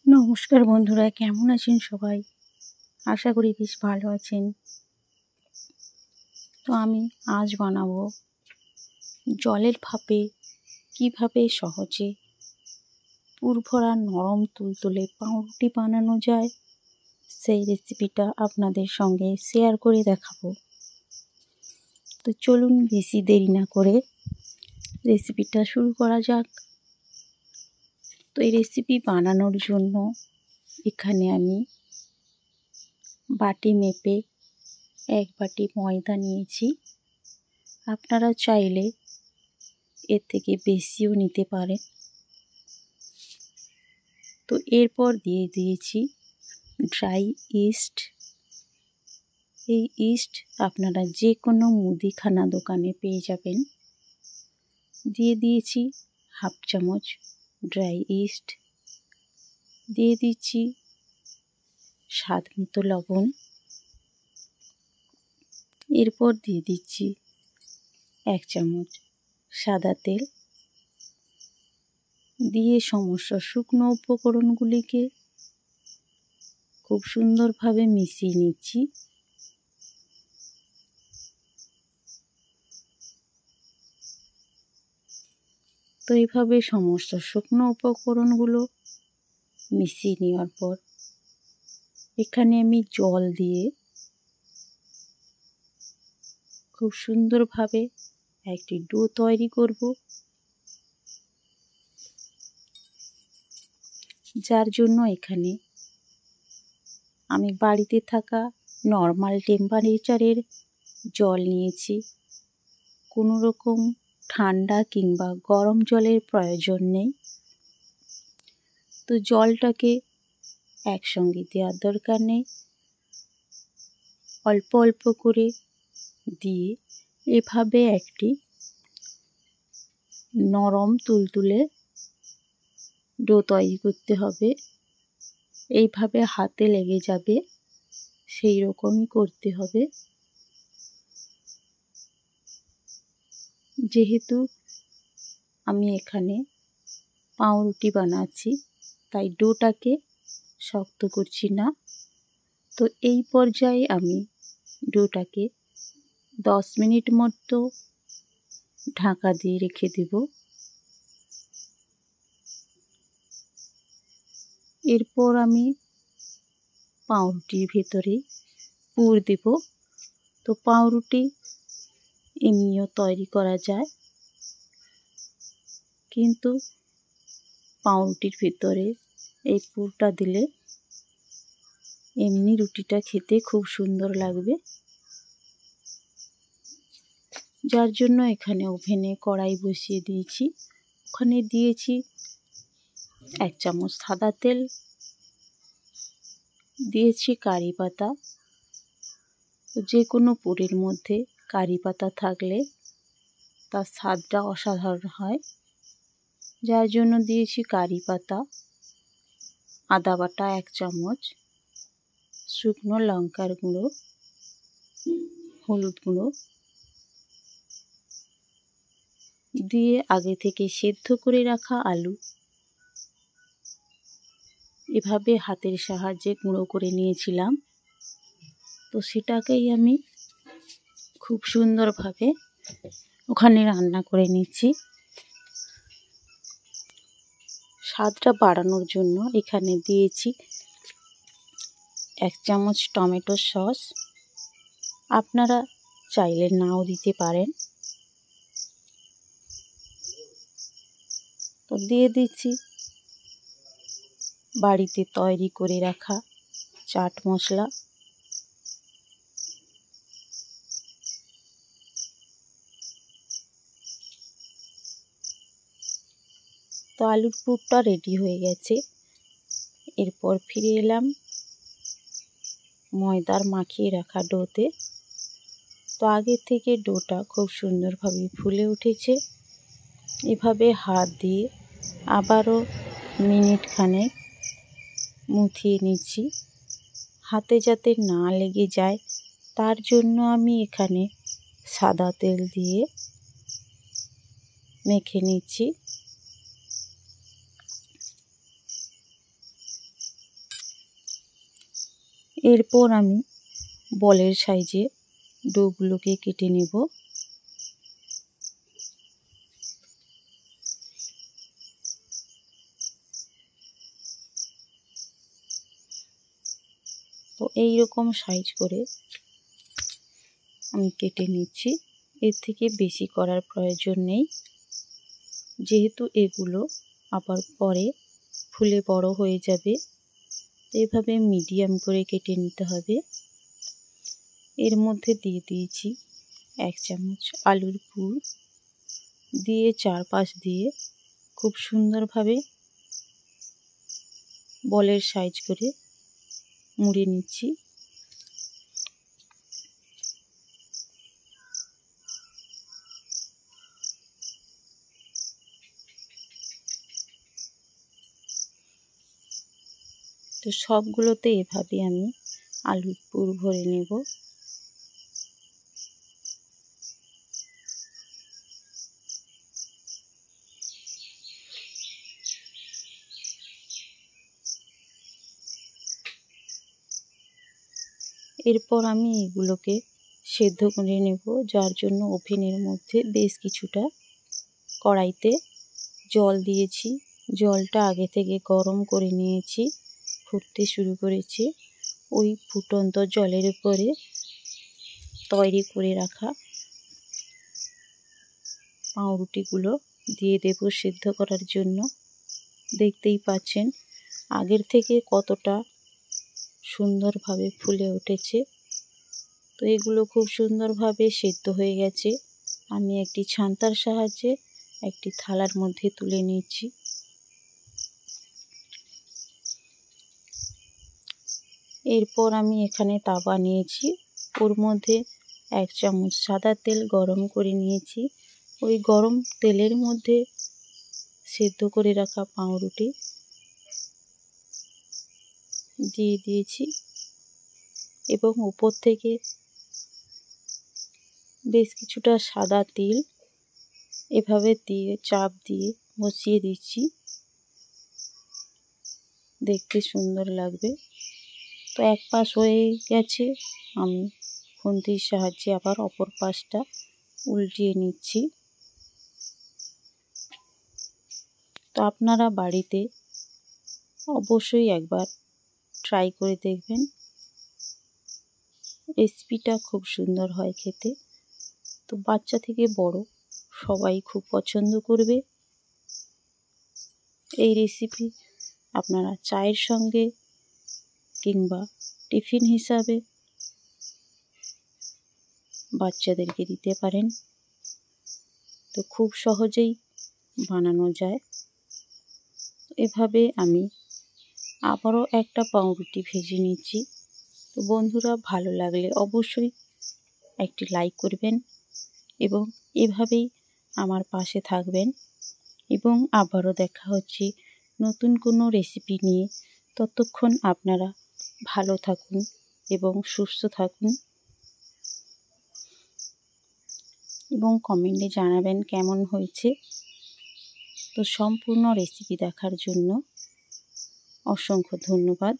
নমস্কার বন্ধুরা, কেমন আছেন সবাই? আশা করি বেশ ভালো আছেন। তো আমি আজ বানাবো জলের ভাপে কিভাবে সহজে পুরভরা নরম তুলতুলে পাউরুটি বানানো যায়, সেই রেসিপিটা আপনাদের সঙ্গে শেয়ার করে দেখাবো। তো চলুন বেশি দেরি না করে রেসিপিটা শুরু করা যাক। তো এই রেসিপি বানানোর জন্য এখানে আমি বাটি মেপে 1 বাটি ময়দা নিয়েছি। আপনারা চাইলে এর থেকে বেশিও নিতে পারেন। তো এরপর দিয়ে দিয়েছি ড্রাই ইস্ট। এই ইস্ট আপনারা যে কোনো মুদিখানা দোকানে পেয়ে যাবেন। দিয়ে দিয়েছি 1/2 চামচ ড্রাই ইস্ট। দিয়ে দিচ্ছি স্বাদ মতো লবণ। এরপর দিয়ে দিচ্ছি 1 চামচ সাদা তেল। দিয়ে সমস্ত শুকনো উপকরণগুলিকে খুব সুন্দরভাবে মিশিয়ে নিচ্ছি। তো এইভাবে সমস্ত শুকনো উপকরণগুলো মিশিয়ে নেওয়ার পর এখানে আমি জল দিয়ে খুব সুন্দরভাবে একটি ডো তৈরি করব, যার জন্য এখানে আমি বাড়িতে থাকা নর্মাল টেম্পারেচারের জল নিয়েছি। কোনো রকম ঠান্ডা কিংবা গরম জলের প্রয়োজন নেই। তো জলটাকে একসঙ্গে দেওয়ার দরকার নেই, অল্প অল্প করে দিয়ে এভাবে একটি নরম তুলতুলে ডো তৈরি করতে হবে। এইভাবে হাতে লেগে যাবে সেই রকমই করতে হবে। যেহেতু আমি এখানে পাউরুটি বানাচ্ছি তাই ডোটাকে শক্ত করছি না। তো এই পর্যায়ে আমি ডোটাকে 10 মিনিট মতো ঢাকা দিয়ে রেখে দেব। এরপর আমি পাউরুটির ভেতরে পুর দেব। তো পাউরুটি এমনিও তৈরি করা যায়, কিন্তু পাউরুটির ভিতরে এই পুরটা দিলে এমনি রুটিটা খেতে খুব সুন্দর লাগবে। যার জন্য এখানে ওভেনে কড়াই বসিয়ে দিয়েছি। ওখানে দিয়েছি 1 চামচ সাদা তেল, দিয়েছি কারি পাতা। যে কোনো পুরের মধ্যে কারি পাতা থাকলে তার স্বাদটা অসাধারণ হয়, যার জন্য দিয়েছি কারি পাতা। আদা বাটা 1 চামচ, শুকনো লঙ্কার গুঁড়ো, হলুদ গুঁড়ো দিয়ে আগে থেকে সেদ্ধ করে রাখা আলু এভাবে হাতের সাহায্যে গুঁড়ো করে নিয়েছিলাম। তো সেটাকেই আমি খুব সুন্দরভাবে ওখানে রান্না করে নিচ্ছি। স্বাদটা বাড়ানোর জন্য এখানে দিয়েছি 1 চামচ টমেটো সস। আপনারা চাইলে নাও দিতে পারেন। তো দিয়ে দিচ্ছি বাড়িতে তৈরি করে রাখা চাট মশলা। তো আলুর পুরটা রেডি হয়ে গেছে। এরপর ফিরে এলাম ময়দার মাখিয়ে রাখা ডোতে। তো আগে থেকে ডোটা খুব সুন্দরভাবে ফুলে উঠেছে। এভাবে হাত দিয়ে আবারও মিনিট খানেক মুথিয়ে নিচ্ছি, হাতে যাতে না লেগে যায় তার জন্য আমি এখানে সাদা তেল দিয়ে মেখে নিচ্ছি। এরপর আমি বলের সাইজে ডোগুলোকে কেটে নেব। তো এইরকম সাইজ করে আমি কেটে নিচ্ছি। এর থেকে বেশি করার প্রয়োজন নেই, যেহেতু এগুলো আবার পরে ফুলে বড় হয়ে যাবে। এভাবে মিডিয়াম করে কেটে নিতে হবে। এর মধ্যে দিয়ে দিয়েছি 1 চামচ আলুর পুর, দিয়ে চারপাশ দিয়ে খুব সুন্দরভাবে বলের সাইজ করে মুড়ে নিচ্ছি। তো সবগুলোতে এভাবে আমি আলুর পুর ভরে নেব। এরপর আমি এগুলোকে সেদ্ধ করে নেব, যার জন্য ওভেনের মধ্যে বেশ কিছুটা কড়াইতে জল দিয়েছি। জলটা আগে থেকে গরম করে নিয়েছি, ফুটতে শুরু করেছে। ওই ফুটন্ত জলের উপরে তৈরি করে রাখা পাউরুটিগুলো দিয়ে দেব সেদ্ধ করার জন্য। দেখতেই পাচ্ছেন আগের থেকে কতটা সুন্দরভাবে ফুলে উঠেছে। তো এগুলো খুব সুন্দরভাবে সেদ্ধ হয়ে গেছে। আমি একটি ছান্তার সাহায্যে একটি থালার মধ্যে তুলে নিচ্ছি। এরপর আমি এখানে তাওয়া নিয়েছি, ওর মধ্যে 1 চামচ সাদা তেল গরম করে নিয়েছি। ওই গরম তেলের মধ্যে সেদ্ধ করে রাখা পাউরুটি দিয়ে দিয়েছি এবং উপর থেকে বেশ কিছুটা সাদা তিল এভাবে দিয়ে চাপ দিয়ে বসিয়ে দিচ্ছি। দেখতে সুন্দর লাগবে। তো এক পাশ হয়ে গেছে, আমি খুন্তির সাহায্যে আবার অপর পাশটা উল্টিয়ে নিচ্ছি। তো আপনারা বাড়িতে অবশ্যই একবার ট্রাই করে দেখবেন। রেসিপিটা খুব সুন্দর হয় খেতে। তো বাচ্চা থেকে বড় সবাই খুব পছন্দ করবে। এই রেসিপি আপনারা চায়ের সঙ্গে কিংবা টিফিন হিসাবে বাচ্চাদেরকে দিতে পারেন। তো খুব সহজেই বানানো যায়। এভাবে আমি আবারও একটা পাউরুটি ভেজে নিচ্ছি। তো বন্ধুরা, ভালো লাগলে অবশ্যই একটি লাইক করবেন এবং এভাবেই আমার পাশে থাকবেন। এবং আবারও দেখা হচ্ছে নতুন কোনো রেসিপি নিয়ে। ততক্ষণ আপনারা ভালো থাকুন এবং সুস্থ থাকুন এবং কমেন্টে জানাবেন কেমন হয়েছে। তো সম্পূর্ণ রেসিপি দেখার জন্য অসংখ্য ধন্যবাদ।